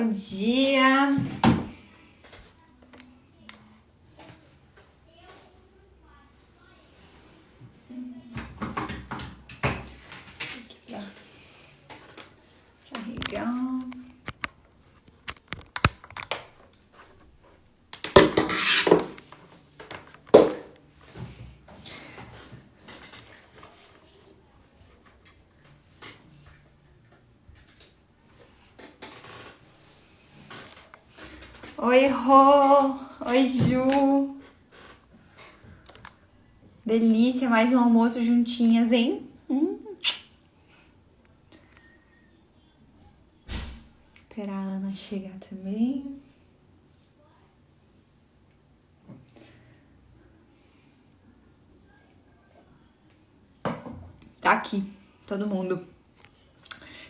Bom dia. Aqui pra carregar. Oi, Rô. Oi, Ju. Delícia, mais um almoço juntinhas, hein? Esperar a Ana chegar também. Tá aqui, todo mundo.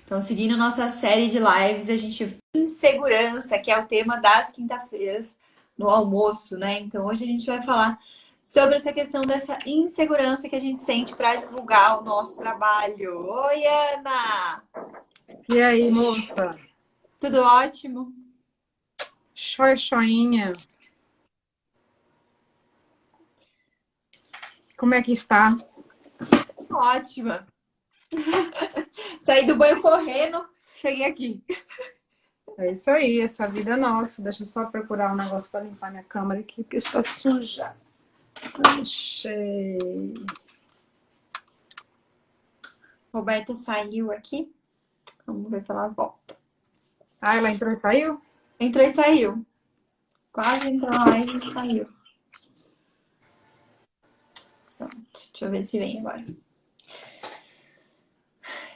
Então, seguindo nossa série de lives, a gente... Insegurança, que é o tema das quinta-feiras no almoço, né? Então, hoje a gente vai falar sobre essa questão dessa insegurança que a gente sente para divulgar o nosso trabalho. Oi, Ana! E aí, moça? Tudo ótimo? Choinha. Como é que está? Ótima! Saí do banho correndo, cheguei aqui. É isso aí, essa vida é nossa. Deixa eu só procurar um negócio para limpar minha câmera aqui, porque está suja. Achei. Roberta saiu aqui. Vamos ver se ela volta. Ah, ela entrou e saiu? Entrou e saiu. Quase entrou na live e saiu. Pronto, deixa eu ver se vem agora.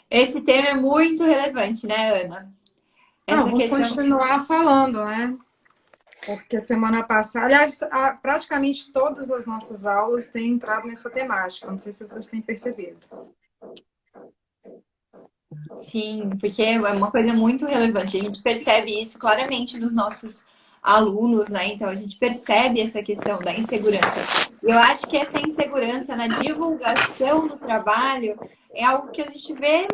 Esse tema é muito relevante, né, Ana? Não, vou continuar falando, né? Porque semana passada, aliás, praticamente todas as nossas aulas têm entrado nessa temática. Não sei se vocês têm percebido. Sim, porque é uma coisa muito relevante. A gente percebe isso claramente nos nossos alunos, né? Então a gente percebe essa questão da insegurança. Eu acho que essa insegurança na divulgação do trabalho é algo que a gente vê,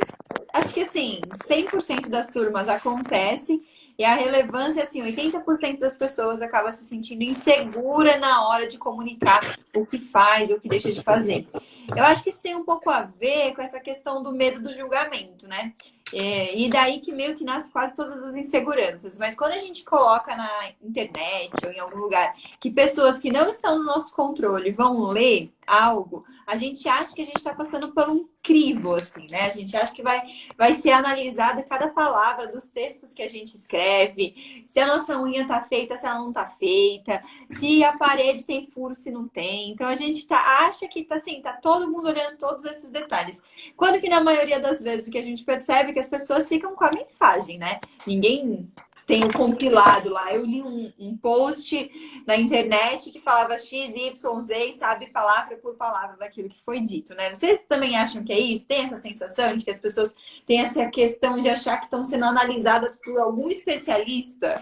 acho que assim, 100% das turmas acontece. E a relevância, assim, 80% das pessoas acaba se sentindo insegura na hora de comunicar o que faz, o que deixa de fazer. Eu acho que isso tem um pouco a ver com essa questão do medo do julgamento, né? E daí que meio que nasce quase todas as inseguranças. Mas quando a gente coloca na internet ou em algum lugar que pessoas que não estão no nosso controle vão ler algo, a gente acha que a gente está passando por um crivo, assim, né? A gente acha que vai ser analisada cada palavra dos textos que a gente escreve, se a nossa unha tá feita, se ela não tá feita, se a parede tem furo, se não tem. Então a gente acha que tá assim, tá todo mundo olhando todos esses detalhes. Quando que na maioria das vezes o que a gente percebe é que as pessoas ficam com a mensagem, né? Ninguém tem o compilado lá. Eu li um post na internet que falava X, Y, Z e sabe palavra por palavra daquilo que foi dito, né? Vocês também acham que é isso? Tem essa sensação de que as pessoas têm essa questão de achar que estão sendo analisadas por algum especialista?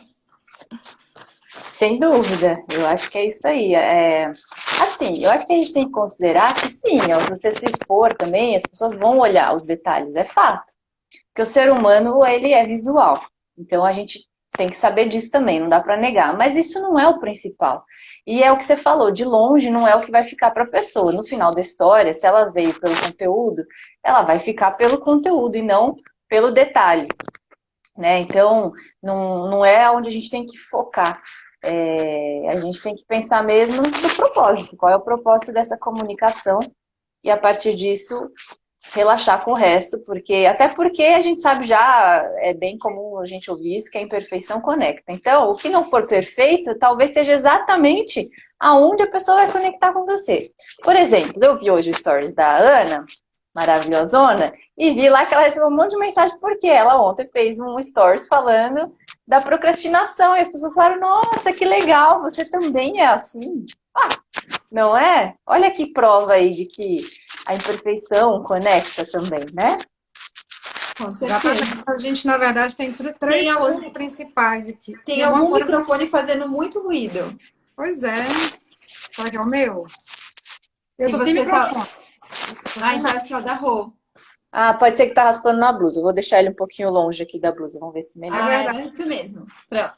Sem dúvida, eu acho que é isso aí. Assim, eu acho que a gente tem que considerar que sim, você se expor também, as pessoas vão olhar os detalhes, é fato. Porque o ser humano, ele é visual. Então a gente tem que saber disso também, não dá para negar. Mas isso não é o principal. E é o que você falou, de longe não é o que vai ficar para a pessoa. No final da história, se ela veio pelo conteúdo, ela vai ficar pelo conteúdo e não pelo detalhe. Né? Então, não é onde a gente tem que focar. A gente tem que pensar mesmo no propósito. Qual é o propósito dessa comunicação? E a partir disso, relaxar com o resto, até porque a gente sabe já, é bem comum a gente ouvir isso, que a imperfeição conecta. Então, o que não for perfeito, talvez seja exatamente aonde a pessoa vai conectar com você. Por exemplo, eu vi hoje o stories da Ana, maravilhosona, e vi lá que ela recebeu um monte de mensagem porque ela ontem fez um stories falando da procrastinação, e as pessoas falaram, nossa, que legal, você também é assim? Não é? Olha que prova aí de que a imperfeição conecta também, né? Com certeza. A gente, na verdade, tem três coisas principais aqui. Tem algum microfone fazendo muito ruído. Pois é. Será que é o meu? Eu tô sem microfone. Então acho que é o da Rô. Ah, pode ser que tá raspando na blusa. Eu vou deixar ele um pouquinho longe aqui da blusa. Vamos ver se melhora. É isso mesmo. Pronto.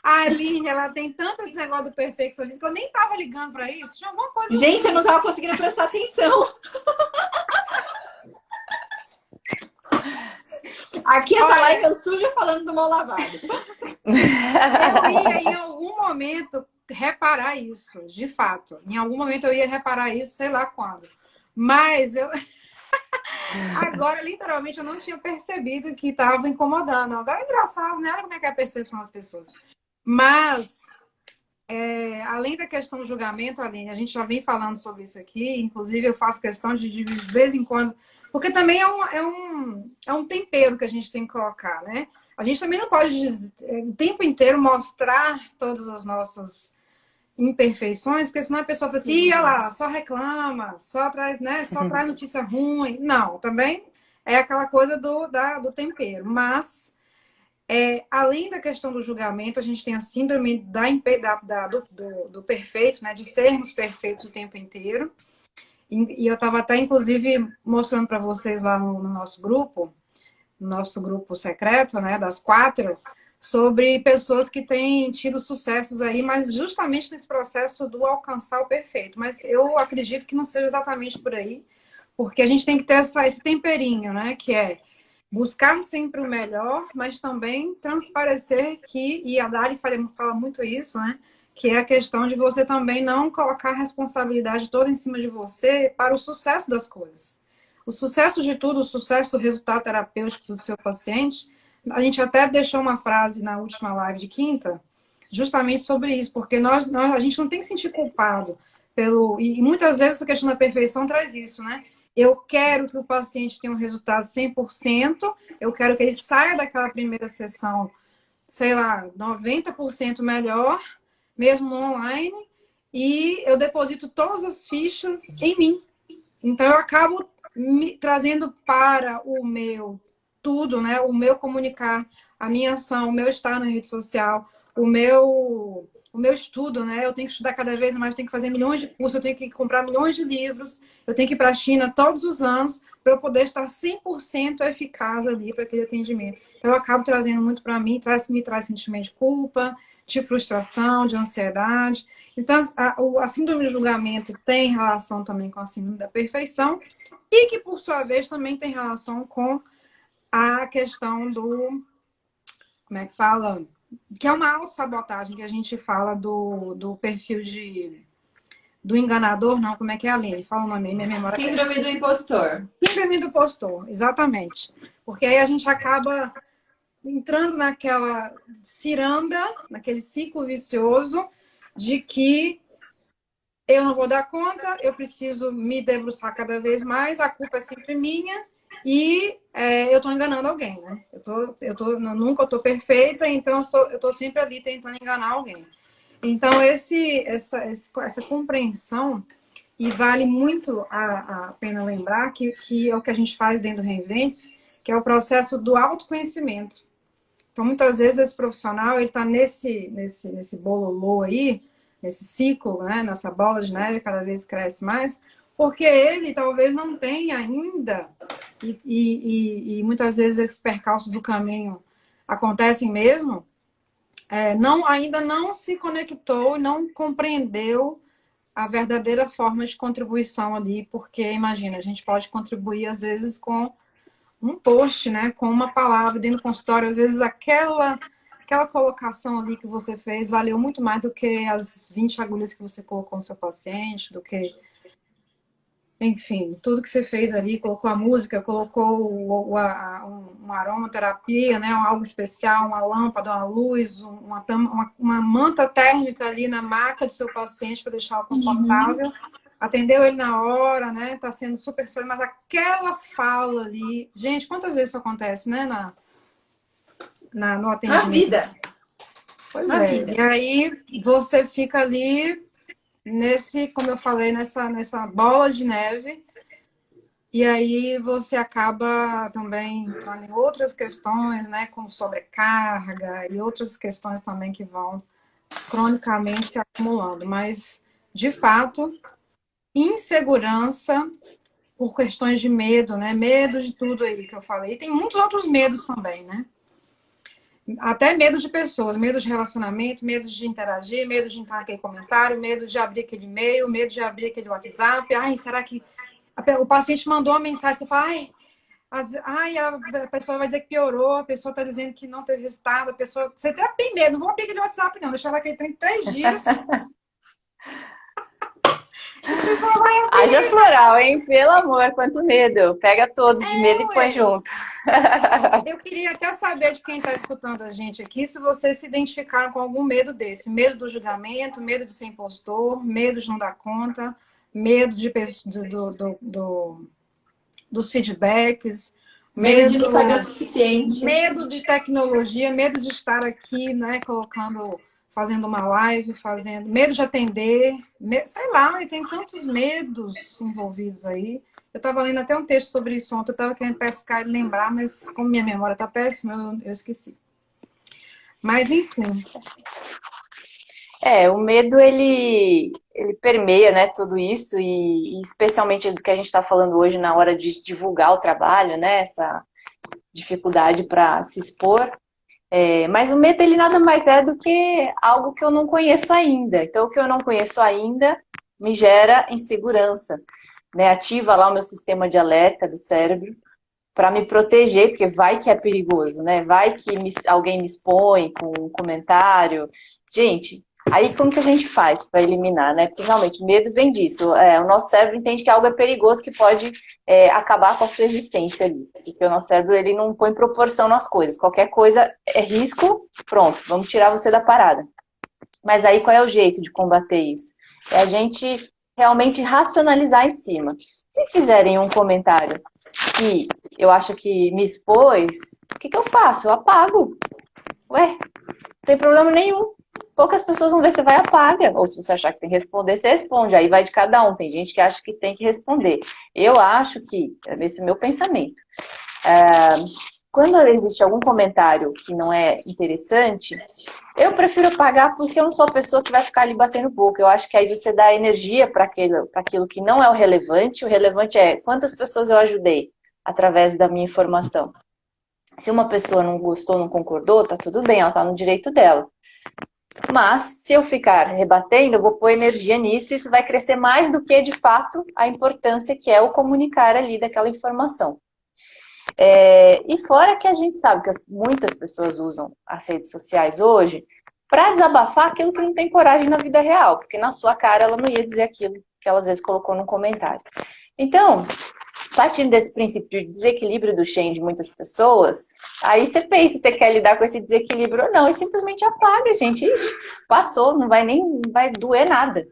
A Aline, ela tem tanto esse negócio do perfeccionismo que eu nem tava ligando pra isso. Tinha alguma coisa Gente, eu não tava conseguindo prestar atenção. Aqui essa live eu sujo falando do mal lavado. Eu ia em algum momento reparar isso, de fato. Em algum momento eu ia reparar isso, sei lá quando. Mas eu agora, literalmente, eu não tinha percebido que estava incomodando. Agora é engraçado, né? Olha como é que é a percepção das pessoas. Mas, além da questão do julgamento, Aline, a gente já vem falando sobre isso aqui. Inclusive, eu faço questão de vez em quando... Porque também é um tempero que a gente tem que colocar, né? A gente também não pode o tempo inteiro mostrar todas as nossas imperfeições, porque senão a pessoa fala assim, olha lá, só reclama, só traz, né, só traz notícia ruim. Não, também é aquela coisa do tempero. Mas, além da questão do julgamento, a gente tem a síndrome do perfeito, né, de sermos perfeitos o tempo inteiro. E eu estava até, inclusive, mostrando para vocês lá no nosso grupo secreto, né, das 4, sobre pessoas que têm tido sucessos aí, mas justamente nesse processo do alcançar o perfeito. Mas eu acredito que não seja exatamente por aí, porque a gente tem que ter esse temperinho, né, que é buscar sempre o melhor, mas também transparecer e a Dari fala muito isso, né, que é a questão de você também não colocar a responsabilidade toda em cima de você para o sucesso das coisas. O sucesso de tudo, o sucesso do resultado terapêutico do seu paciente, a gente até deixou uma frase na última live de quinta, justamente sobre isso, porque a gente não tem que se sentir culpado e muitas vezes essa questão da perfeição traz isso, né? Eu quero que o paciente tenha um resultado 100%, eu quero que ele saia daquela primeira sessão, sei lá, 90% melhor, mesmo online, e eu deposito todas as fichas em mim. Então, eu acabo me trazendo para o meu tudo, né? O meu comunicar, a minha ação, o meu estar na rede social, o meu estudo, né? Eu tenho que estudar cada vez mais, eu tenho que fazer milhões de cursos, eu tenho que comprar milhões de livros, eu tenho que ir para a China todos os anos para eu poder estar 100% eficaz ali para aquele atendimento. Então, eu acabo trazendo muito para mim, me traz sentimento de culpa, de frustração, de ansiedade. Então, a síndrome de julgamento tem relação também com a síndrome da perfeição e que, por sua vez, também tem relação com a questão como é que fala? Que é uma autossabotagem que a gente fala do perfil do enganador, não, como é que é, Aline? Fala o nome aí, minha memória. Síndrome do impostor. Síndrome do impostor, exatamente. Porque aí a gente acaba entrando naquela ciranda, naquele ciclo vicioso de que eu não vou dar conta, eu preciso me debruçar cada vez mais, a culpa é sempre minha e eu estou enganando alguém, né? Nunca estou perfeita, então eu estou sempre ali tentando enganar alguém. Então, essa compreensão, e vale muito a pena lembrar que é o que a gente faz dentro do Reinvente-se, que é o processo do autoconhecimento. Então, muitas vezes, esse profissional ele está nesse bololô aí, nesse ciclo, né, nessa bola de neve, cada vez cresce mais, porque ele talvez não tenha ainda, e muitas vezes esses percalços do caminho acontecem mesmo, ainda não se conectou, não compreendeu a verdadeira forma de contribuição ali, porque, imagina, a gente pode contribuir, às vezes, com um post, né, com uma palavra dentro do consultório, às vezes aquela colocação ali que você fez valeu muito mais do que as 20 agulhas que você colocou no seu paciente, do que, enfim, tudo que você fez ali, colocou a música, colocou uma aromaterapia, né, algo especial, uma lâmpada, uma luz, uma manta térmica ali na maca do seu paciente para deixá-lo confortável. Atendeu ele na hora, né? Tá sendo super sorriso, mas aquela fala ali... Gente, quantas vezes isso acontece, né? No atendimento? Na vida. Pois é. Vida. E aí você fica ali como eu falei, nessa bola de neve. E aí você acaba também entrando em outras questões, né? Como sobrecarga e outras questões também que vão cronicamente se acumulando. Mas, de fato... Insegurança por questões de medo, né? Medo de tudo aí que eu falei. E tem muitos outros medos também, né? Até medo de pessoas, medo de relacionamento, medo de interagir, medo de entrar naquele comentário, medo de abrir aquele e-mail, medo de abrir aquele WhatsApp. Ai, será que o paciente mandou uma mensagem, você fala, ai, a pessoa vai dizer que piorou, a pessoa está dizendo que não teve resultado, a pessoa. Você até tem medo, não vou abrir aquele WhatsApp, não, deixar lá aquele trem 3 dias. Você só vai abrir. Haja floral, hein? Pelo amor, quanto medo. Pega todos de medo e põe junto. Eu queria até saber de quem está escutando a gente aqui, se vocês se identificaram com algum medo desse. Medo do julgamento, medo de ser impostor, medo de não dar conta, medo dos feedbacks, Medo de não saber o suficiente. medo de tecnologia, medo de estar aqui, né, fazendo uma live, medo de atender, sei lá, tem tantos medos envolvidos aí. Eu estava lendo até um texto sobre isso ontem, eu estava querendo pescar e lembrar, mas como minha memória está péssima, eu esqueci. Mas, enfim. O medo, ele permeia, né, tudo isso, e especialmente do que a gente está falando hoje na hora de divulgar o trabalho, né, essa dificuldade para se expor. Mas o medo, ele nada mais é do que algo que eu não conheço ainda. Então, o que eu não conheço ainda me gera insegurança, né? Ativa lá o meu sistema de alerta do cérebro para me proteger, porque vai que é perigoso, né? Vai que alguém me expõe com um comentário. Gente, aí como que a gente faz para eliminar, né? Porque realmente medo vem disso. O nosso cérebro entende que algo é perigoso, que pode acabar com a sua existência ali. Porque o nosso cérebro, ele não põe proporção nas coisas. Qualquer coisa é risco, pronto, vamos tirar você da parada. Mas aí qual é o jeito de combater isso? É a gente realmente racionalizar em cima. Se fizerem um comentário que eu acho que me expôs, o que eu faço? Eu apago. Ué, não tem problema nenhum. Poucas pessoas vão ver, você vai e apaga. Ou se você achar que tem que responder, você responde. Aí vai de cada um. Tem gente que acha que tem que responder. Eu acho que, esse é meu pensamento, quando existe algum comentário que não é interessante, eu prefiro apagar porque eu não sou a pessoa que vai ficar ali batendo boca. Eu acho que aí você dá energia para aquilo que não é o relevante. O relevante é quantas pessoas eu ajudei através da minha informação. Se uma pessoa não gostou, não concordou, tá tudo bem, ela tá no direito dela. Mas, se eu ficar rebatendo, eu vou pôr energia nisso e isso vai crescer mais do que, de fato, a importância que é o comunicar ali daquela informação. E fora que a gente sabe que muitas pessoas usam as redes sociais hoje para desabafar aquilo que não tem coragem na vida real, porque na sua cara ela não ia dizer aquilo que ela às vezes colocou num comentário. Então, partindo desse princípio de desequilíbrio do Shen de muitas pessoas, aí você pensa se você quer lidar com esse desequilíbrio ou não, e simplesmente apaga, gente. Ixi, passou, não vai doer nada.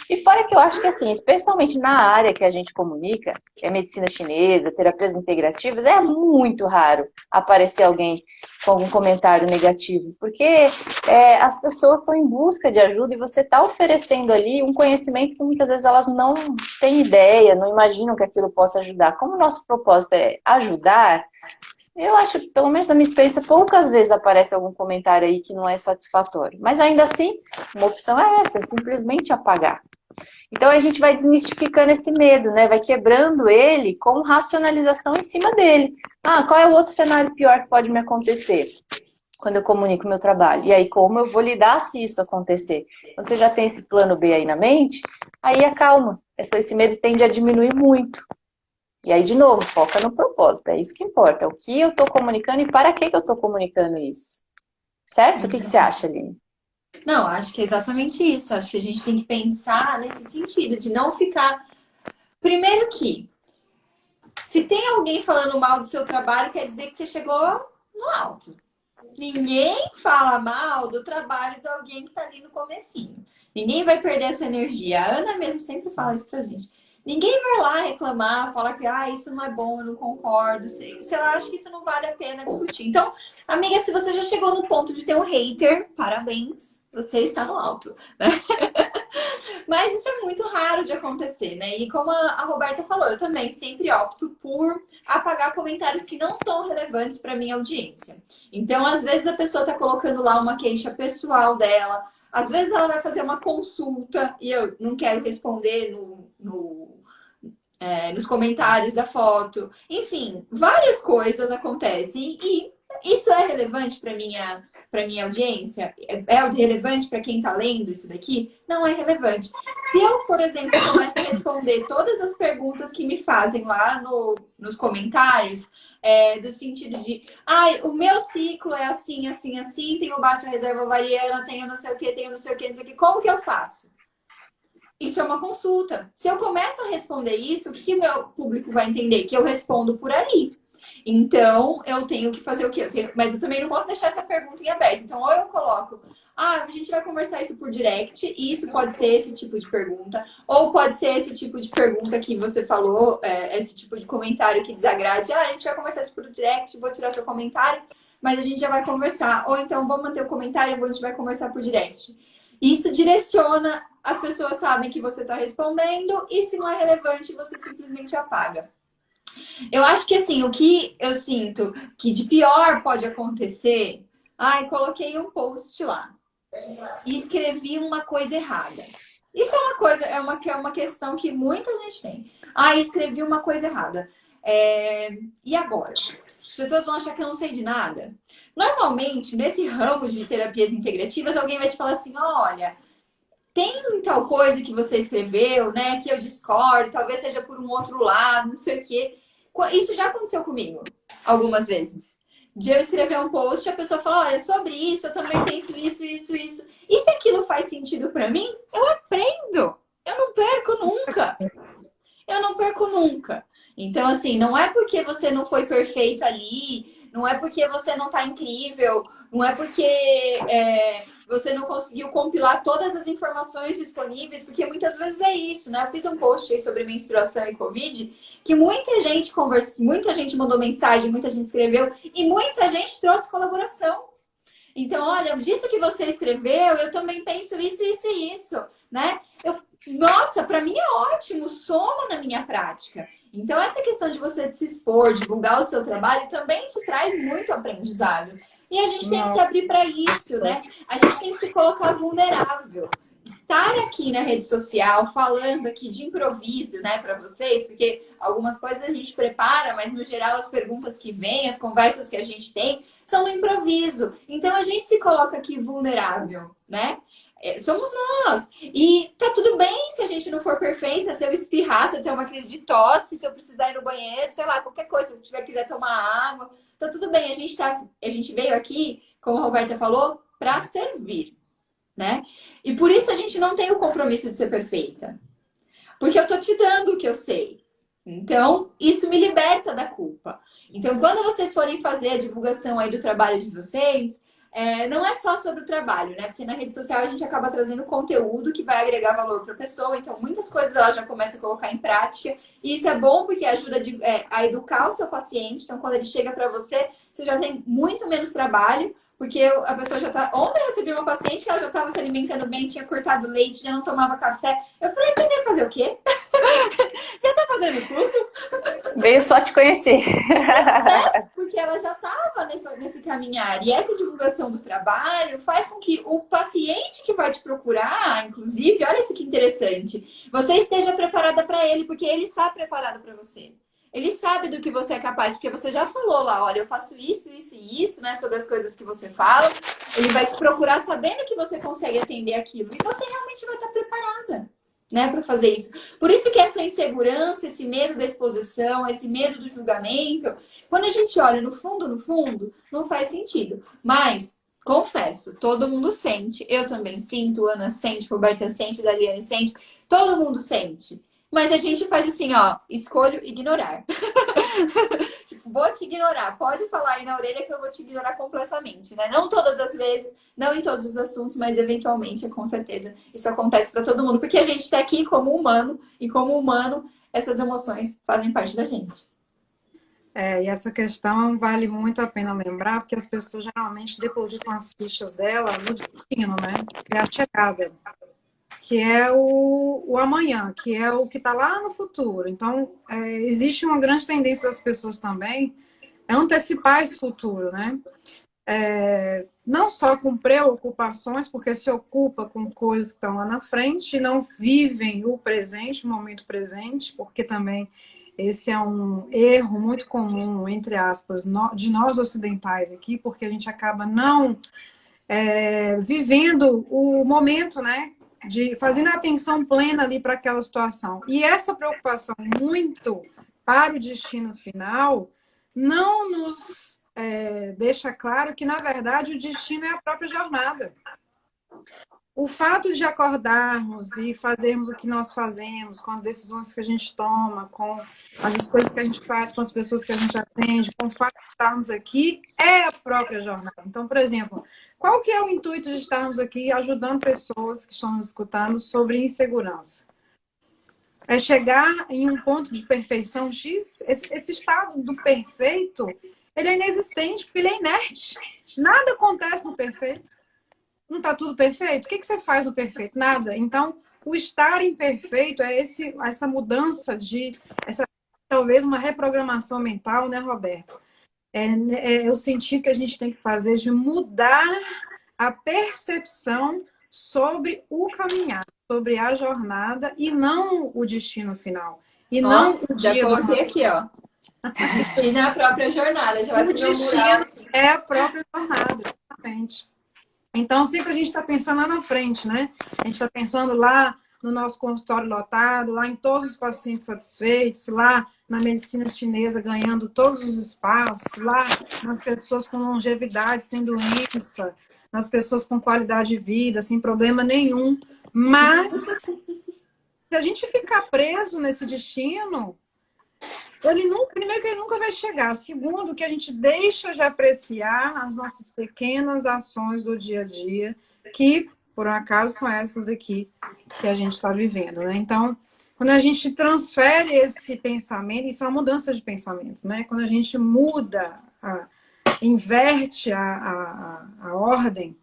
E fora que eu acho que, assim, especialmente na área que a gente comunica, que é medicina chinesa, terapias integrativas, é muito raro aparecer alguém com algum comentário negativo, porque as pessoas estão em busca de ajuda e você está oferecendo ali um conhecimento que muitas vezes elas não têm ideia, não imaginam que aquilo possa ajudar. Como o nosso propósito é ajudar, eu acho, pelo menos na minha experiência, poucas vezes aparece algum comentário aí que não é satisfatório. Mas ainda assim, uma opção é essa, é simplesmente apagar. Então a gente vai desmistificando esse medo, né? Vai quebrando ele com racionalização em cima dele. Qual é o outro cenário pior que pode me acontecer quando eu comunico o meu trabalho? E aí, como eu vou lidar se isso acontecer? Quando você já tem esse plano B aí na mente, aí acalma. Esse medo tende a diminuir muito. E aí, de novo, foca no propósito. É isso que importa. O que eu estou comunicando e para que eu estou comunicando isso. Certo? O que você acha, Aline? Não, acho que é exatamente isso. Acho que a gente tem que pensar nesse sentido, de não ficar... Primeiro que, se tem alguém falando mal do seu trabalho, quer dizer que você chegou no alto. Ninguém fala mal do trabalho de alguém que está ali no comecinho. Ninguém vai perder essa energia. A Ana mesmo sempre fala isso pra gente. Ninguém vai lá reclamar, falar que isso não é bom, eu não concordo. Se ela acha que isso não vale a pena discutir. Então, amiga, se você já chegou no ponto de ter um hater, parabéns, você está no alto. Né? Mas isso é muito raro de acontecer, né? E como a Roberta falou, eu também sempre opto por apagar comentários que não são relevantes para minha audiência. Então, às vezes a pessoa está colocando lá uma queixa pessoal dela, às vezes ela vai fazer uma consulta e eu não quero responder nos comentários da foto. Enfim, várias coisas acontecem e isso é relevante para minha audiência? É relevante para quem está lendo isso daqui? Não é relevante. Se eu, por exemplo, começo a responder todas as perguntas que me fazem lá nos comentários, do sentido de, o meu ciclo é assim, assim, assim, tenho baixa reserva ovariana, tenho não sei o que, tenho não sei o que, não sei o que, como que eu faço? Isso é uma consulta. Se eu começo a responder isso, o que meu público vai entender? Que eu respondo por ali. Então, eu tenho que fazer o quê? Mas eu também não posso deixar essa pergunta em aberto. Então, ou eu coloco, a gente vai conversar isso por direct, e isso pode ser esse tipo de pergunta, ou pode ser esse tipo de pergunta que você falou, esse tipo de comentário que desagrade. A gente vai conversar isso por direct, vou tirar seu comentário, mas a gente já vai conversar. Ou então, vou manter o comentário, a gente vai conversar por direct. Isso direciona, as pessoas sabem que você está respondendo, e se não é relevante, você simplesmente apaga. Eu acho que assim, o que eu sinto que de pior pode acontecer, coloquei um post lá e escrevi uma coisa errada. Isso é uma coisa, é uma questão que muita gente tem. Escrevi uma coisa errada. E agora? As pessoas vão achar que eu não sei de nada. Normalmente, nesse ramo de terapias integrativas, alguém vai te falar assim, olha, tem tal coisa que você escreveu, né, que eu discordo, talvez seja por um outro lado, não sei o quê. Isso já aconteceu comigo algumas vezes. De eu escrever um post e a pessoa fala, olha, sobre isso, eu também penso isso, isso, isso. E se aquilo faz sentido para mim, eu aprendo. Eu não perco nunca. Eu não perco nunca. Então, assim, não é porque você não foi perfeito ali, não é porque você não tá incrível, não é porque você não conseguiu compilar todas as informações disponíveis, porque muitas vezes é isso, né? Eu fiz um post aí sobre menstruação e Covid, que muita gente conversou, muita gente mandou mensagem, muita gente escreveu, e muita gente trouxe colaboração. Então, olha, disso que você escreveu, eu também penso isso, isso e isso, né? Nossa, para mim é ótimo, soma na minha prática. Então, essa questão de você se expor, divulgar o seu trabalho, também te traz muito aprendizado. E a gente tem que se abrir para isso, né? A gente tem que se colocar vulnerável. Estar aqui na rede social, falando aqui de improviso, né, para vocês, porque algumas coisas a gente prepara, mas no geral as perguntas que vêm, as conversas que a gente tem, são no improviso. Então, a gente se coloca aqui vulnerável, né? Somos nós. E tá tudo bem se a gente não for perfeita, se eu espirrar, se eu ter uma crise de tosse, se eu precisar ir no banheiro, sei lá, qualquer coisa, se eu tiver quiser tomar água, tá tudo bem. A gente veio aqui, como a Roberta falou, para servir, né? E por isso a gente não tem o compromisso de ser perfeita. Porque eu tô te dando o que eu sei. Então, isso me liberta da culpa. Então, quando vocês forem fazer a divulgação aí do trabalho de vocês, não é só sobre o trabalho, né? Porque na rede social a gente acaba trazendo conteúdo que vai agregar valor para a pessoa. Então, muitas coisas ela já começa a colocar em prática. E isso é bom porque ajuda a educar o seu paciente. Então, quando ele chega para você, você já tem muito menos trabalho. Porque a pessoa já tá... Ontem eu recebi uma paciente que ela já estava se alimentando bem, tinha cortado leite, já não tomava café. Eu falei, você veio fazer o quê? Já tá fazendo tudo? Veio só te conhecer. Porque ela já estava nesse caminhar. E essa divulgação do trabalho faz com que o paciente que vai te procurar, inclusive, olha isso que interessante, você esteja preparada para ele, porque ele está preparado para você. Ele sabe do que você é capaz, porque você já falou lá, olha, eu faço isso, isso e isso, né, sobre as coisas que você fala. Ele vai te procurar sabendo que você consegue atender aquilo. E você realmente vai estar preparada, né, para fazer isso. Por isso que essa insegurança, esse medo da exposição, esse medo do julgamento, quando a gente olha no fundo, não faz sentido. Mas, confesso, todo mundo sente. Eu também sinto, Ana sente, Roberta sente, Daliane sente. Todo mundo sente. Mas a gente faz assim, ó, escolho ignorar. Tipo, vou te ignorar. Pode falar aí na orelha que eu vou te ignorar completamente, né? Não todas as vezes, não em todos os assuntos, mas eventualmente, com certeza, isso acontece para todo mundo. Porque a gente tá aqui como humano, e como humano, essas emoções fazem parte da gente. E essa questão vale muito a pena lembrar, porque as pessoas geralmente depositam as fichas dela no destino, né? É a chegada, que é o amanhã, que é o que está lá no futuro. Então, existe uma grande tendência das pessoas também a antecipar esse futuro, né? não só com preocupações, porque se ocupa com coisas que estão lá na frente e não vivem o presente, o momento presente, porque também esse é um erro muito comum, entre aspas, de nós ocidentais aqui, porque a gente acaba não vivendo o momento, né? Fazendo a atenção plena ali para aquela situação. E essa preocupação muito para o destino final não nos deixa claro que, na verdade, o destino é a própria jornada. O fato de acordarmos e fazermos o que nós fazemos, com as decisões que a gente toma, com as escolhas que a gente faz, com as pessoas que a gente atende, com o fato de estarmos aqui, é a própria jornada. Então, por exemplo, qual que é o intuito de estarmos aqui ajudando pessoas que estão nos escutando sobre insegurança? É chegar em um ponto de perfeição X. Esse estado do perfeito, ele é inexistente, porque ele é inerte. Nada acontece no perfeito. Não está tudo perfeito? O que você faz no perfeito? Nada. Então, o estar imperfeito é essa mudança talvez uma reprogramação mental, né, Roberto? Eu senti que a gente tem que fazer de mudar a percepção sobre o caminhar, sobre a jornada e não o destino final. E não o dia. Já coloquei aqui, ó. O destino é a própria jornada. Já vai o destino é a própria jornada, exatamente. Então, sempre a gente está pensando lá na frente, né? A gente está pensando lá no nosso consultório lotado, lá em todos os pacientes satisfeitos, lá na medicina chinesa ganhando todos os espaços, lá nas pessoas com longevidade, sem doença, nas pessoas com qualidade de vida, sem problema nenhum. Mas, se a gente ficar preso nesse destino, primeiro que ele nunca vai chegar. Segundo, que a gente deixa de apreciar as nossas pequenas ações do dia a dia, que, por um acaso, são essas aqui que a gente está vivendo, né? Então, quando a gente transfere esse pensamento, isso é uma mudança de pensamento, né? Quando a gente muda, inverte a ordem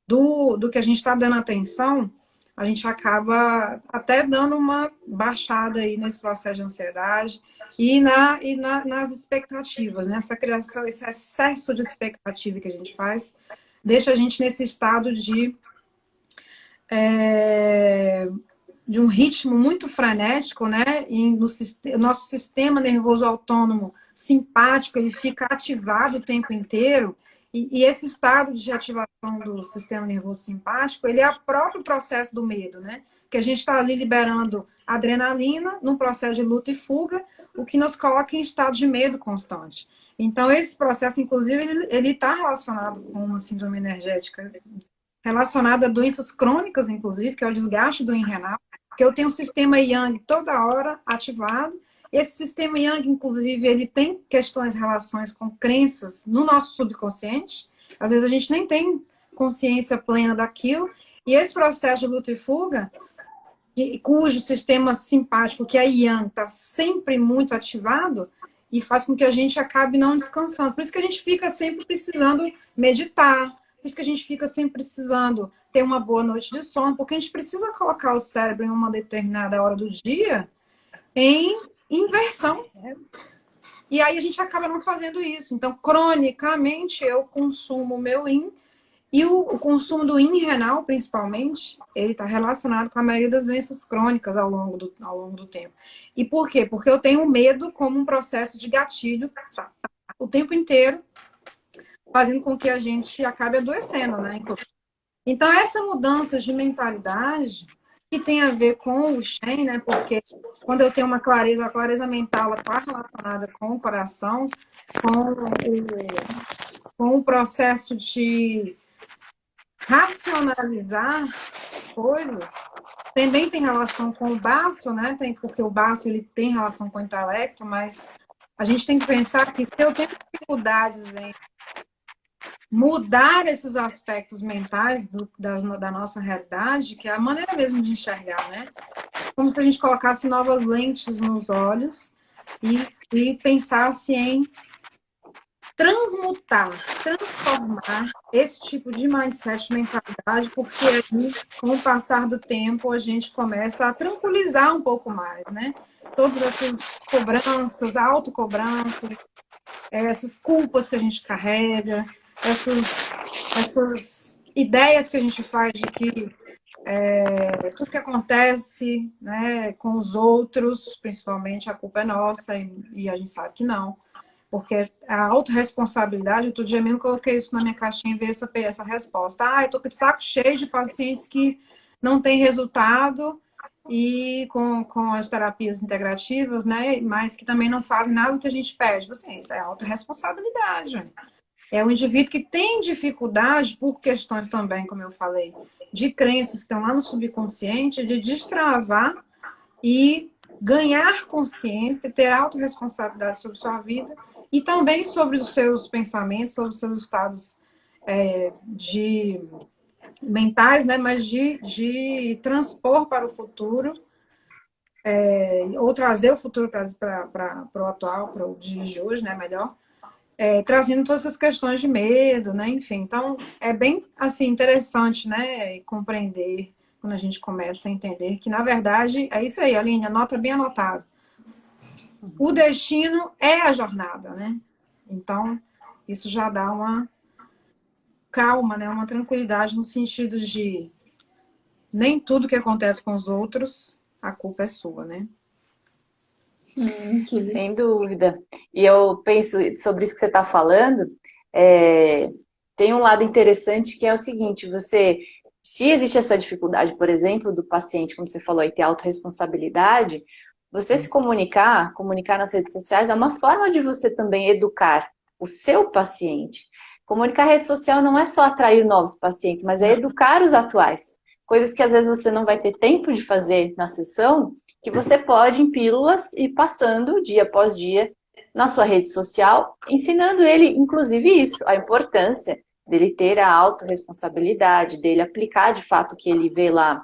do que a gente está dando atenção, a gente acaba até dando uma baixada aí nesse processo de ansiedade e nas expectativas, né? Essa criação, esse excesso de expectativa que a gente faz, deixa a gente nesse estado de um ritmo muito frenético, né? E o nosso sistema nervoso autônomo simpático, ele fica ativado o tempo inteiro. E esse estado de ativação do sistema nervoso simpático, ele é o próprio processo do medo, né? Que a gente está ali liberando adrenalina num processo de luta e fuga, o que nos coloca em estado de medo constante. Então, esse processo, inclusive, ele está relacionado com uma síndrome energética, relacionada a doenças crônicas, inclusive, que é o desgaste do yin renal, porque eu tenho um sistema yang toda hora ativado. Esse sistema yang, inclusive, ele tem relações com crenças no nosso subconsciente. Às vezes a gente nem tem consciência plena daquilo. E esse processo de luta e fuga, cujo sistema simpático, que é yang, está sempre muito ativado, e faz com que a gente acabe não descansando. Por isso que a gente fica sempre precisando meditar, por isso que a gente fica sempre precisando ter uma boa noite de sono, porque a gente precisa colocar o cérebro em uma determinada hora do dia em inversão. E aí a gente acaba não fazendo isso. Então, cronicamente, eu consumo o meu yin, e o consumo do yin renal, principalmente, ele está relacionado com a maioria das doenças crônicas ao longo do tempo. E por quê? Porque eu tenho medo como um processo de gatilho o tempo inteiro, fazendo com que a gente acabe adoecendo, né? Então, essa mudança de mentalidade, que tem a ver com o Shen, né? Porque quando eu tenho uma clareza, a clareza mental está relacionada com o coração, com o processo de racionalizar coisas, também tem relação com o baço, né? Porque o baço ele tem relação com o intelecto, mas a gente tem que pensar que se eu tenho dificuldades em mudar esses aspectos mentais da nossa realidade, que é a maneira mesmo de enxergar, né? Como se a gente colocasse novas lentes nos olhos e pensasse em transformar esse tipo de mindset, mentalidade, porque aí, com o passar do tempo, a gente começa a tranquilizar um pouco mais, né? Todas essas cobranças, autocobranças, essas culpas que a gente carrega, essas ideias que a gente faz de que tudo que acontece, né, com os outros, principalmente, a culpa é nossa, e a gente sabe que não. Porque a autorresponsabilidade, outro dia mesmo coloquei isso na minha caixinha e veio essa resposta. Eu tô com o saco cheio de pacientes que não têm resultado e com as terapias integrativas, né? Mas que também não fazem nada do que a gente pede. Assim, isso é autorresponsabilidade. É o indivíduo que tem dificuldade, por questões também, como eu falei, de crenças que estão lá no subconsciente, de destravar e ganhar consciência, ter autorresponsabilidade sobre sua vida e também sobre os seus pensamentos, sobre os seus estados de mentais, né? Mas de transpor para o futuro, ou trazer o futuro para o atual, para o dia de hoje, né? Melhor. Trazendo todas essas questões de medo, né? Enfim, então é bem assim interessante, né? Compreender quando a gente começa a entender que na verdade é isso aí, Aline, anota bem anotado. O destino é a jornada, né? Então isso já dá uma calma, né? Uma tranquilidade no sentido de nem tudo que acontece com os outros a culpa é sua, né? Sem dúvida. E eu penso sobre isso que você está falando, tem um lado interessante que é o seguinte, se existe essa dificuldade, por exemplo, do paciente, como você falou aí, ter autorresponsabilidade, você se comunicar nas redes sociais é uma forma de você também educar o seu paciente. Comunicar rede social não é só atrair novos pacientes, mas é educar os atuais. Coisas que às vezes você não vai ter tempo de fazer na sessão, que você pode, em pílulas, ir passando dia após dia na sua rede social, ensinando ele, inclusive, isso, a importância dele ter a autorresponsabilidade, dele aplicar de fato o que ele vê lá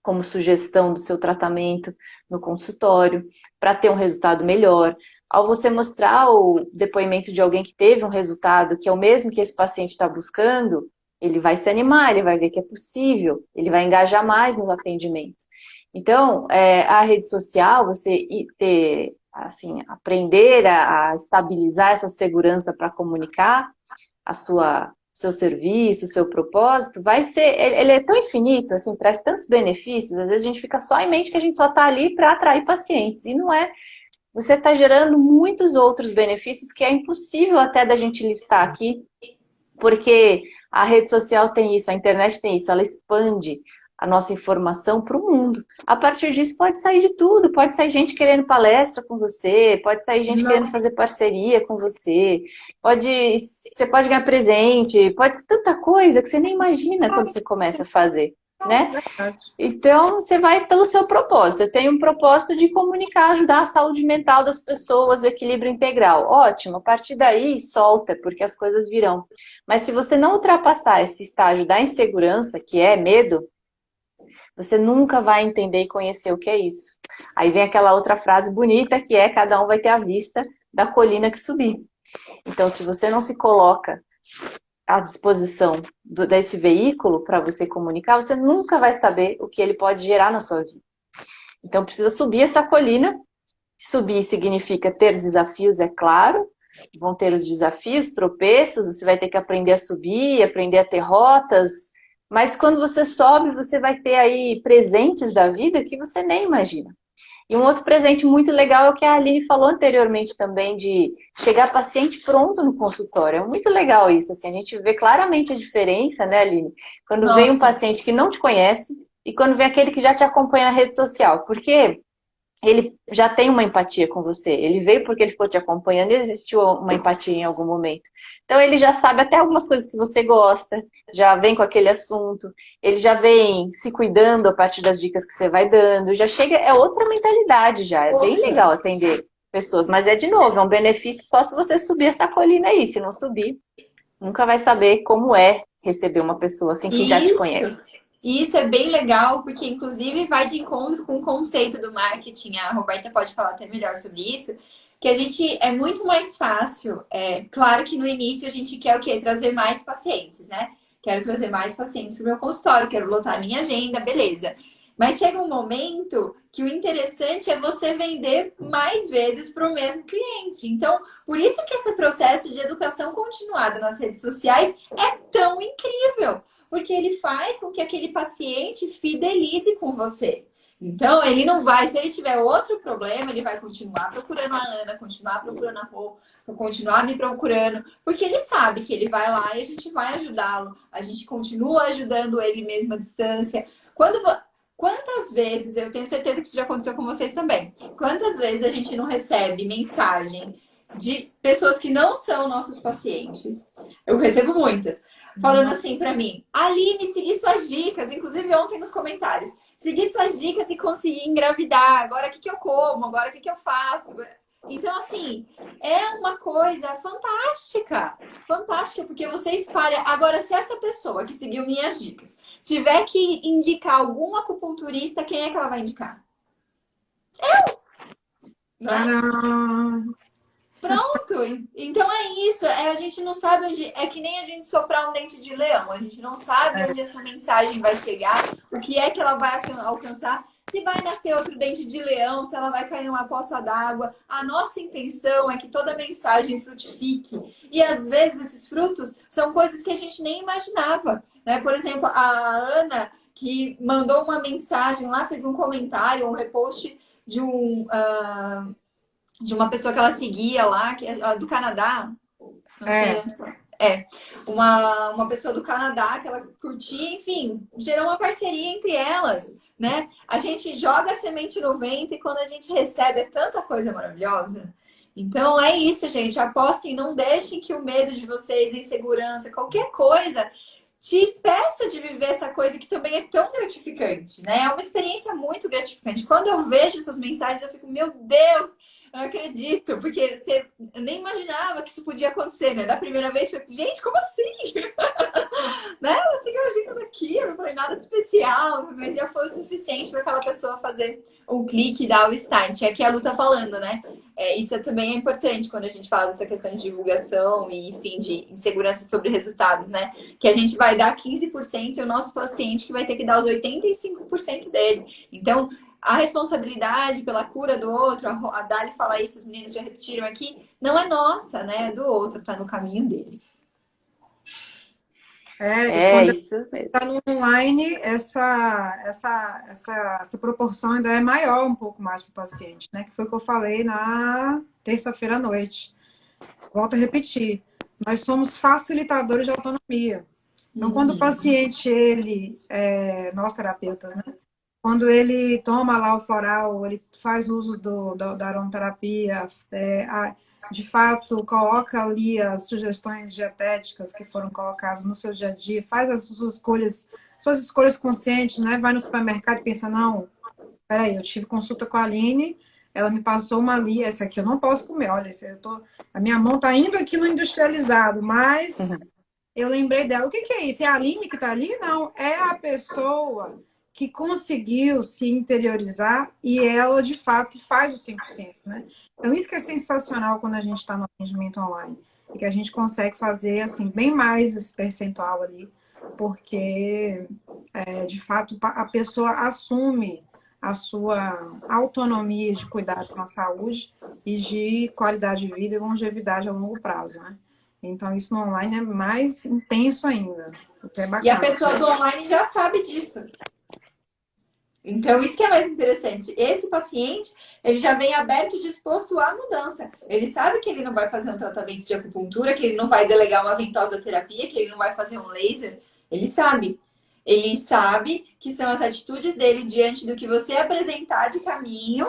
como sugestão do seu tratamento no consultório, para ter um resultado melhor. Ao você mostrar o depoimento de alguém que teve um resultado que é o mesmo que esse paciente está buscando, ele vai se animar, ele vai ver que é possível, ele vai engajar mais no atendimento. Então, a rede social, você ter, assim, aprender a estabilizar essa segurança para comunicar seu serviço, o seu propósito, ele é tão infinito, assim, traz tantos benefícios, às vezes a gente fica só em mente que a gente só está ali para atrair pacientes, e não é. Você está gerando muitos outros benefícios que é impossível até da gente listar aqui, porque a rede social tem isso, a internet tem isso, ela expande a nossa informação para o mundo. A partir disso pode sair de tudo, pode sair gente querendo palestra com você, pode sair gente querendo fazer parceria com você, você pode ganhar presente, pode ser tanta coisa que você nem imagina quando você começa a fazer, né? Então, você vai pelo seu propósito. Eu tenho um propósito de comunicar, ajudar a saúde mental das pessoas, o equilíbrio integral. Ótimo, a partir daí, solta, porque as coisas virão. Mas se você não ultrapassar esse estágio da insegurança, que é medo, você nunca vai entender e conhecer o que é isso. Aí vem aquela outra frase bonita que é: cada um vai ter a vista da colina que subir. Então, se você não se coloca à disposição desse veículo para você comunicar, você nunca vai saber o que ele pode gerar na sua vida. Então, precisa subir essa colina. Subir significa ter desafios, é claro. Vão ter os desafios, tropeços, você vai ter que aprender a subir, aprender a ter rotas. Mas quando você sobe, você vai ter aí presentes da vida que você nem imagina. E um outro presente muito legal é o que a Aline falou anteriormente também, de chegar paciente pronto no consultório. É muito legal isso, assim, a gente vê claramente a diferença, né, Aline? Quando vem um paciente que não te conhece e quando vem aquele que já te acompanha na rede social. Porque ele já tem uma empatia com você. Ele veio porque ele ficou te acompanhando e existiu uma empatia em algum momento. Então ele já sabe até algumas coisas que você gosta, já vem com aquele assunto, ele já vem se cuidando a partir das dicas que você vai dando, já chega, é outra mentalidade já, é bem legal atender pessoas, mas de novo, é um benefício só se você subir essa colina aí, se não subir, nunca vai saber como é receber uma pessoa assim que já te conhece. E isso é bem legal, porque inclusive vai de encontro com o conceito do marketing. A Roberta pode falar até melhor sobre isso, que a gente é muito mais fácil. Claro que no início a gente quer o quê? Trazer mais pacientes, né? Quero trazer mais pacientes para o meu consultório, quero lotar a minha agenda, beleza. Mas chega um momento que o interessante é você vender mais vezes para o mesmo cliente. Então, por isso que esse processo de educação continuada nas redes sociais é tão incrível, porque ele faz com que aquele paciente fidelize com você. Então, ele não vai, se ele tiver outro problema, ele vai continuar procurando a Ana, continuar procurando a Rô, continuar me procurando, porque ele sabe que ele vai lá e a gente vai ajudá-lo, a gente continua ajudando ele mesmo à distância. Quantas vezes, eu tenho certeza que isso já aconteceu com vocês também, quantas vezes a gente não recebe mensagem de pessoas que não são nossos pacientes? Eu recebo muitas, falando assim pra mim: Aline, segui suas dicas, inclusive ontem nos comentários, segui suas dicas e consegui engravidar, agora o que eu como, agora o que eu faço? Então, assim, é uma coisa fantástica, fantástica, porque você espalha. Agora, se essa pessoa que seguiu minhas dicas tiver que indicar algum acupunturista, quem é que ela vai indicar? Não é? Tcharam! Pronto! Então é isso. A gente não sabe onde. É que nem a gente soprar um dente de leão. A gente não sabe onde essa mensagem vai chegar, o que é que ela vai alcançar, se vai nascer outro dente de leão, se ela vai cair numa poça d'água. A nossa intenção é que toda mensagem frutifique. E às vezes esses frutos são coisas que a gente nem imaginava. Né? Por exemplo, a Ana, que mandou uma mensagem lá, fez um comentário, um repost de de uma pessoa que ela seguia lá, do Canadá. Não sei. Uma pessoa do Canadá que ela curtia, enfim, gerou uma parceria entre elas, né? A gente joga a semente no vento e quando a gente recebe é tanta coisa maravilhosa. Então é isso, gente. Apostem, não deixem que o medo de vocês, a insegurança, qualquer coisa, te peça de viver essa coisa que também é tão gratificante, né? É uma experiência muito gratificante. Quando eu vejo essas mensagens, eu fico, meu Deus, eu não acredito, porque você nem imaginava que isso podia acontecer, né? Da primeira vez, eu falei, gente, como assim? Né? Ela seguiu as dicas aqui, eu não falei nada de especial, mas já foi o suficiente para aquela pessoa fazer um clique e dar o start. É que a Lu tá falando, né? Isso também é importante quando a gente fala dessa questão de divulgação e, enfim, de insegurança sobre resultados, né? Que a gente vai dar 15% e o nosso paciente que vai ter que dar os 85% dele. Então, a responsabilidade pela cura do outro, a Dali fala isso, os meninos já repetiram aqui, não é nossa, né? É do outro, tá no caminho dele. É Quando isso mesmo. está no online, essa proporção ainda é maior um pouco mais para o paciente, né? Que foi o que eu falei na terça-feira à noite. Volto a repetir, nós somos facilitadores de autonomia. Então, quando o paciente, nós terapeutas, né? Quando ele toma lá o floral, ele faz uso da aromaterapia, de fato, coloca ali as sugestões dietéticas que foram colocadas no seu dia a dia, faz as suas escolhas conscientes, né? Vai no supermercado e pensa, não, peraí, eu tive consulta com a Aline, ela me passou uma ali, essa aqui eu não posso comer, olha, a minha mão tá indo aqui no industrializado, mas eu lembrei dela. O que é isso? É a Aline que tá ali? Não, é a pessoa que conseguiu se interiorizar e ela, de fato, faz o 100%, né? Então, isso que é sensacional quando a gente está no atendimento online. E que a gente consegue fazer, assim, bem mais esse percentual ali, porque, de fato, a pessoa assume a sua autonomia de cuidar com a saúde e de qualidade de vida e longevidade a longo prazo, né? Então, isso no online é mais intenso ainda. O que é bacana. E a pessoa do online já sabe disso. Então, isso que é mais interessante. Esse paciente, ele já vem aberto e disposto à mudança. Ele sabe que ele não vai fazer um tratamento de acupuntura, que ele não vai delegar uma ventosa terapia, que ele não vai fazer um laser. Ele sabe. Ele sabe que são as atitudes dele diante do que você apresentar de caminho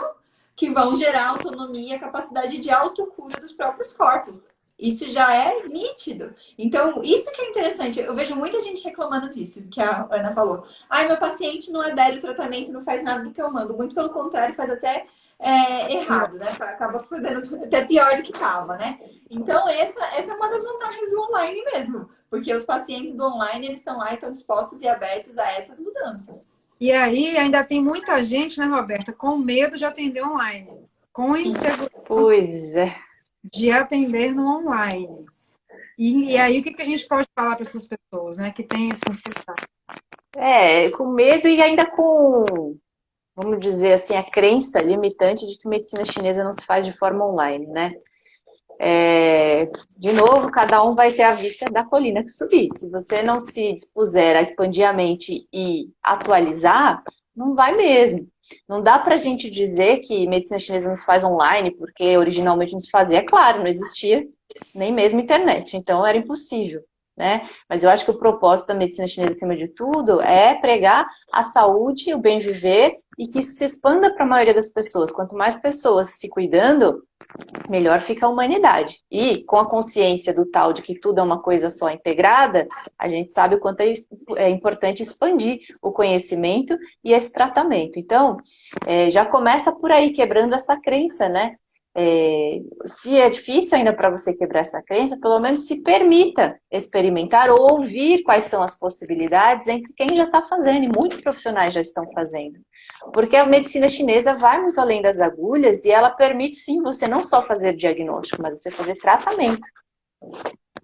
que vão gerar autonomia e capacidade de autocura dos próprios corpos. Isso já é nítido. Então, isso que é interessante. Eu vejo muita gente reclamando disso, que a Ana falou. Ai, meu paciente não adere ao tratamento, não faz nada do que eu mando. Muito pelo contrário, faz até errado, né? Acaba fazendo até pior do que estava, né? Então, essa é uma das vantagens do online mesmo. Porque os pacientes do online, eles estão lá e estão dispostos e abertos a essas mudanças. E aí, ainda tem muita gente, né, Roberta, com medo de atender online. Com insegurança. Pois é. De atender no online. E aí, o que a gente pode falar para essas pessoas, né, que têm essa ansiedade? Com medo e ainda com, vamos dizer assim, a crença limitante de que medicina chinesa não se faz de forma online, né? De novo, cada um vai ter a vista da colina que subir. Se você não se dispuser a expandir a mente e atualizar, não vai mesmo. Não dá pra gente dizer que medicina chinesa não se faz online, porque originalmente não se fazia, é claro, não existia nem mesmo internet, então era impossível, né? Mas eu acho que o propósito da medicina chinesa, acima de tudo, é pregar a saúde, o bem viver e que isso se expanda para a maioria das pessoas. Quanto mais pessoas se cuidando, melhor fica a humanidade. E com a consciência do tal de que tudo é uma coisa só integrada, a gente sabe o quanto é importante expandir o conhecimento e esse tratamento. Então, já começa por aí, quebrando essa crença, né? Se é difícil ainda para você quebrar essa crença, pelo menos se permita experimentar ou ouvir quais são as possibilidades entre quem já está fazendo, e muitos profissionais já estão fazendo. Porque a medicina chinesa vai muito além das agulhas e ela permite sim você não só fazer diagnóstico, mas você fazer tratamento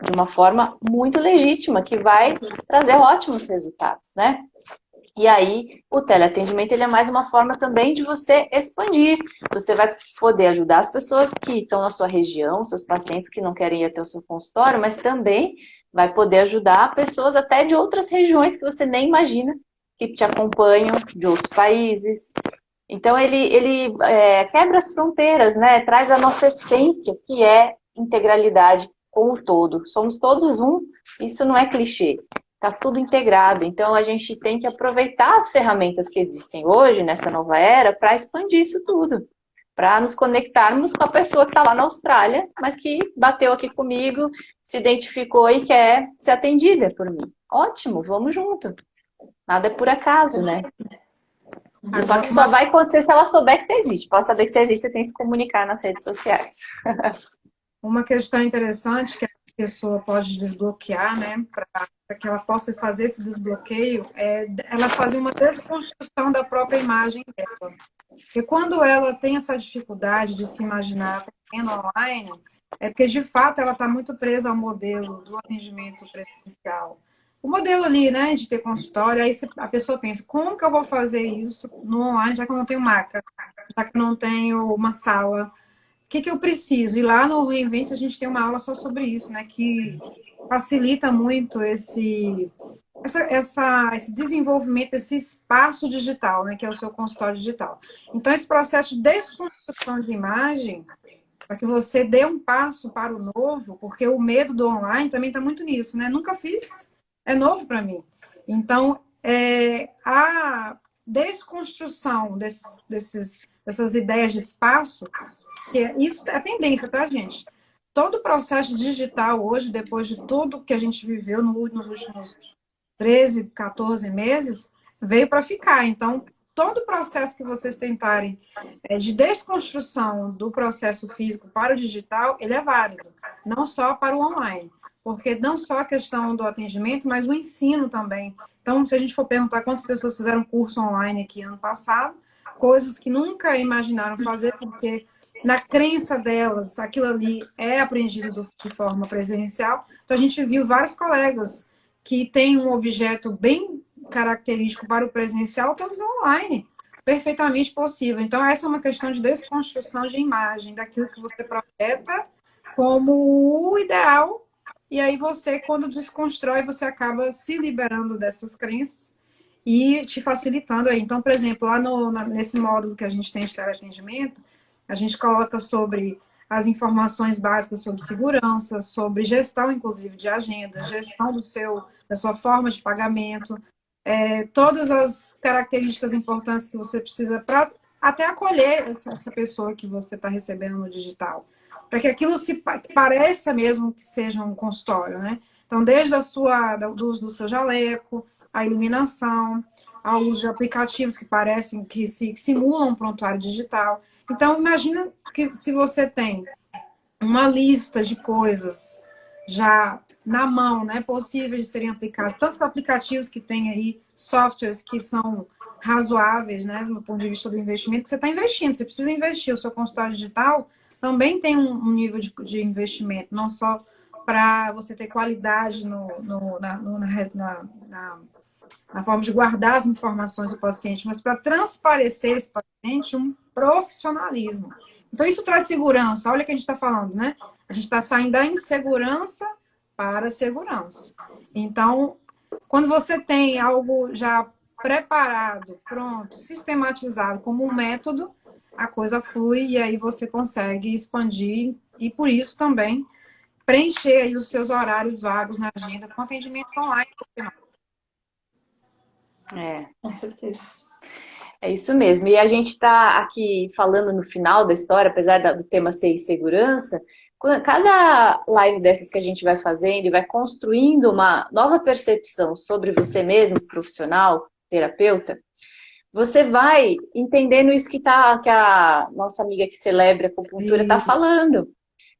de uma forma muito legítima, que vai trazer ótimos resultados, né? E aí, o teleatendimento ele é mais uma forma também de você expandir. Você vai poder ajudar as pessoas que estão na sua região, seus pacientes que não querem ir até o seu consultório, mas também vai poder ajudar pessoas até de outras regiões que você nem imagina que te acompanham, de outros países. Então, ele quebra as fronteiras, né? Traz a nossa essência, que é integralidade com o todo. Somos todos um, isso não é clichê. Está tudo integrado. Então, a gente tem que aproveitar as ferramentas que existem hoje, nessa nova era, para expandir isso tudo. Para nos conectarmos com a pessoa que está lá na Austrália, mas que bateu aqui comigo, se identificou e quer ser atendida por mim. Ótimo, vamos junto. Nada é por acaso, né? Só Agora, que só vai acontecer se ela souber que você existe. Para saber que você existe, você tem que se comunicar nas redes sociais. uma questão interessante que a pessoa pode desbloquear, né, para que ela possa fazer esse desbloqueio, é ela fazer uma desconstrução da própria imagem dela. Porque quando ela tem essa dificuldade de se imaginar atendendo online, é porque de fato ela está muito presa ao modelo do atendimento presencial. O modelo ali, né, de ter consultório, aí a pessoa pensa, como que eu vou fazer isso no online, já que eu não tenho maca, já que eu não tenho uma sala? O que eu preciso? E lá no Reinvente a gente tem uma aula só sobre isso, né? Que facilita muito esse desenvolvimento desse espaço digital, né? Que é o seu consultório digital. Então, esse processo de desconstrução de imagem, para que você dê um passo para o novo, porque o medo do online também está muito nisso, né? Nunca fiz, é novo para mim. Então, a desconstrução dessas ideias de espaço, isso é a tendência, tá, gente? Todo o processo digital hoje, depois de tudo que a gente viveu nos últimos 13, 14 meses, veio para ficar. Então, todo o processo que vocês tentarem de desconstrução do processo físico para o digital, ele é válido, não só para o online. Porque não só a questão do atendimento, mas o ensino também. Então, se a gente for perguntar quantas pessoas fizeram curso online aqui ano passado, coisas que nunca imaginaram fazer, porque na crença delas, aquilo ali é aprendido de forma presencial. Então, a gente viu vários colegas que têm um objeto bem característico para o presencial, todos online, perfeitamente possível. Então, essa é uma questão de desconstrução de imagem, daquilo que você projeta como o ideal, e aí você, quando desconstrói, você acaba se liberando dessas crenças e te facilitando aí. Então, por exemplo, lá nesse módulo que a gente tem de teleatendimento, a gente coloca sobre as informações básicas sobre segurança, sobre gestão, inclusive, de agenda, gestão da sua forma de pagamento, todas as características importantes que você precisa para até acolher essa pessoa que você está recebendo no digital. Para que aquilo pareça mesmo que seja um consultório, né? Então, desde do uso do seu jaleco, a iluminação, ao uso de aplicativos que parecem, que simulam um prontuário digital. Então, imagina que se você tem uma lista de coisas já na mão, né, possíveis de serem aplicadas, tantos aplicativos que tem aí, softwares que são razoáveis, né, no ponto de vista do investimento, que você está investindo. Você precisa investir. O seu consultório digital também tem um nível de investimento, não só para você ter qualidade na forma de guardar as informações do paciente, mas para transparecer esse paciente um profissionalismo. Então, isso traz segurança. Olha o que a gente está falando, né? A gente está saindo da insegurança para a segurança. Então, quando você tem algo já preparado, pronto, sistematizado como um método, a coisa flui e aí você consegue expandir e, por isso, também preencher aí os seus horários vagos na agenda com atendimento online. Com certeza. É isso mesmo. E a gente está aqui falando no final da história, apesar do tema ser segurança, cada live dessas que a gente vai fazendo e vai construindo uma nova percepção sobre você mesmo, profissional, terapeuta, você vai entendendo isso que a nossa amiga que celebra a acupuntura está falando,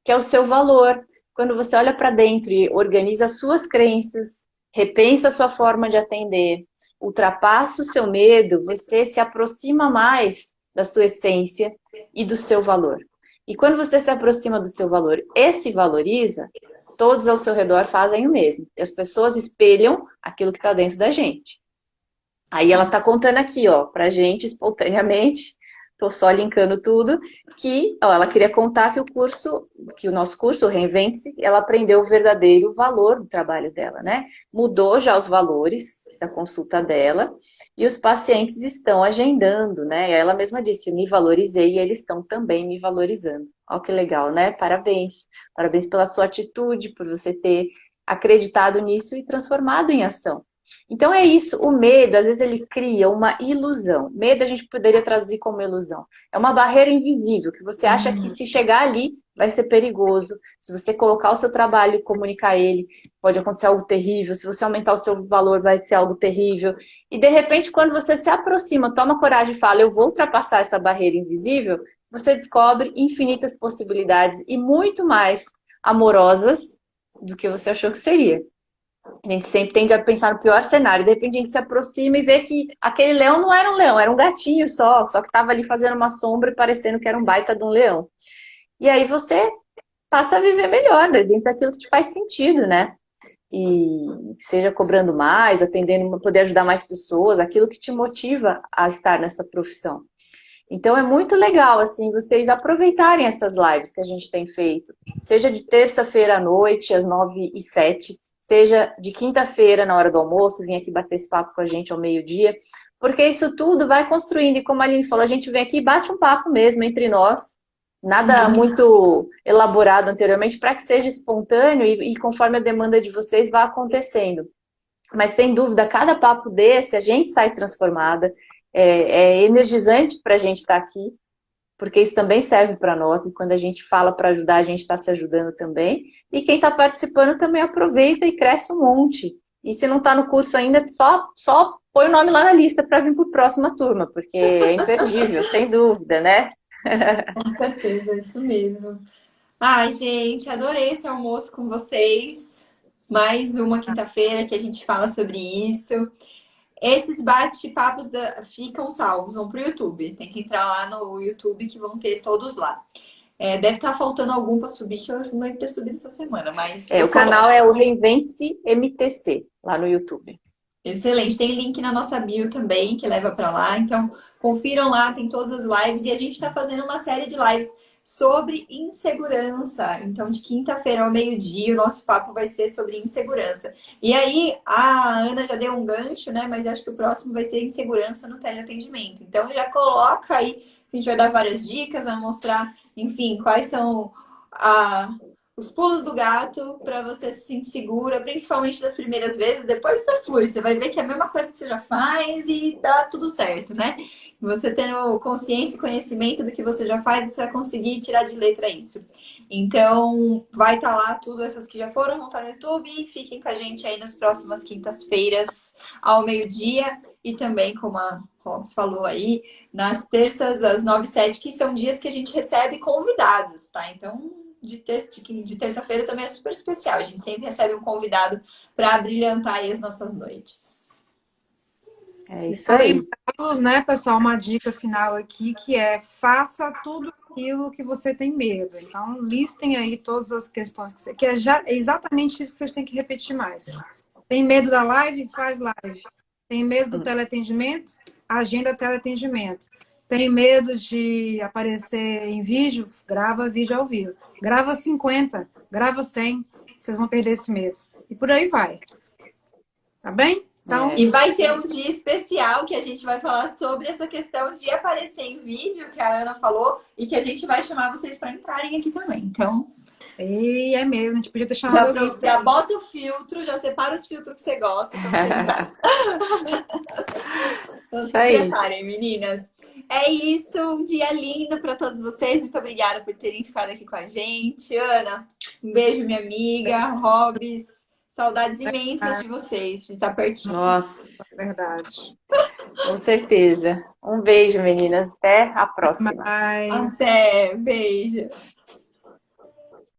que é o seu valor. Quando você olha para dentro e organiza as suas crenças, repensa a sua forma de atender, ultrapassa o seu medo, você se aproxima mais da sua essência e do seu valor. E quando você se aproxima do seu valor e se valoriza, todos ao seu redor fazem o mesmo. E as pessoas espelham aquilo que está dentro da gente. Aí ela está contando aqui, ó, pra gente, espontaneamente, tô só linkando tudo, que ó, ela queria contar que o nosso curso, o Reinvente-se, ela aprendeu o verdadeiro valor do trabalho dela, né? Mudou já os valores da consulta dela e os pacientes estão agendando, né? Ela mesma disse, eu me valorizei e eles estão também me valorizando. Ó que legal, né? Parabéns. Parabéns pela sua atitude, por você ter acreditado nisso e transformado em ação. Então é isso, o medo, às vezes ele cria uma ilusão. Medo a gente poderia traduzir como ilusão. É uma barreira invisível, que você acha que se chegar ali vai ser perigoso. Se você colocar o seu trabalho e comunicar ele, pode acontecer algo terrível. Se você aumentar o seu valor, vai ser algo terrível. E de repente, quando você se aproxima, toma coragem e fala, eu vou ultrapassar essa barreira invisível, você descobre infinitas possibilidades e muito mais amorosas do que você achou que seria. A gente sempre tende a pensar no pior cenário. De repente a gente se aproxima e vê que aquele leão não era um leão, era um gatinho só que estava ali fazendo uma sombra e parecendo que era um baita de um leão. E aí você passa a viver melhor, né? Dentro daquilo que te faz sentido, né? E seja cobrando mais, atendendo, poder ajudar mais pessoas, aquilo que te motiva a estar nessa profissão. Então é muito legal, assim, vocês aproveitarem essas lives que a gente tem feito. Seja de terça-feira à noite, às 9h07, seja de quinta-feira, na hora do almoço, vir aqui bater esse papo com a gente ao meio-dia, porque isso tudo vai construindo, e como a Aline falou, a gente vem aqui e bate um papo mesmo entre nós, nada muito elaborado anteriormente, para que seja espontâneo e conforme a demanda de vocês vá acontecendo. Mas, sem dúvida, cada papo desse, a gente sai transformada, é energizante para a gente estar aqui, porque isso também serve para nós, e quando a gente fala para ajudar, a gente está se ajudando também. E quem está participando também aproveita e cresce um monte. E se não está no curso ainda, só põe o nome lá na lista para vir para a próxima turma, porque é imperdível, sem dúvida, né? Com certeza, é isso mesmo. Ai, gente, adorei esse almoço com vocês. Mais uma quinta-feira que a gente fala sobre isso. Esses bate-papos ficam salvos, vão pro YouTube. Tem que entrar lá no YouTube que vão ter todos lá. Deve estar faltando algum para subir, que eu não deve ter subido essa semana, mas... O canal é o Reinvente-se MTC, lá no YouTube. Excelente. Tem link na nossa bio também, que leva para lá. Então, confiram lá, tem todas as lives. E a gente está fazendo uma série de lives sobre insegurança. Então, de quinta-feira ao meio-dia, o nosso papo vai ser sobre insegurança. E aí, a Ana já deu um gancho, né? Mas acho que o próximo vai ser insegurança no teleatendimento. Então, já coloca aí, a gente vai dar várias dicas, vai mostrar, enfim, quais são os pulos do gato para você se sentir segura, principalmente das primeiras vezes. Depois você flui, você vai ver que é a mesma coisa que você já faz e dá tudo certo, né? Você tendo consciência e conhecimento do que você já faz, você vai conseguir tirar de letra isso. Então, vai estar lá tudo, essas que já foram, vão estar no YouTube. E fiquem com a gente aí nas próximas quintas-feiras, ao meio-dia. E também, como a Robs falou aí, nas terças, às 9h07, que são dias que a gente recebe convidados, tá? Então, de terça-feira também é super especial. A gente sempre recebe um convidado para brilhantar aí as nossas noites. É isso aí. Né, pessoal, uma dica final aqui, que é faça tudo aquilo que você tem medo. Então, listem aí todas as questões que é exatamente isso que vocês têm que repetir mais. Tem medo da live? Faz live. Tem medo do teleatendimento? Agenda teleatendimento. Tem medo de aparecer em vídeo? Grava vídeo ao vivo. Grava 50, grava 100. Vocês vão perder esse medo. E por aí vai. Tá bem? Então, E vai ter um dia especial que a gente vai falar sobre essa questão de aparecer em vídeo, que a Ana falou, e que a gente vai chamar vocês para entrarem aqui também. Então, e é mesmo, a gente podia ter chamado alguém. já bota o filtro, já separa os filtros que você gosta para você entrar. Então se preparem, meninas. É isso, um dia lindo para todos vocês. Muito obrigada por terem ficado aqui com a gente. Ana, um beijo, minha amiga. Robs, saudades imensas de vocês, de estar pertinho. Nossa, Verdade. com certeza. Um beijo, meninas. Até a próxima. Mas... Até, beijo.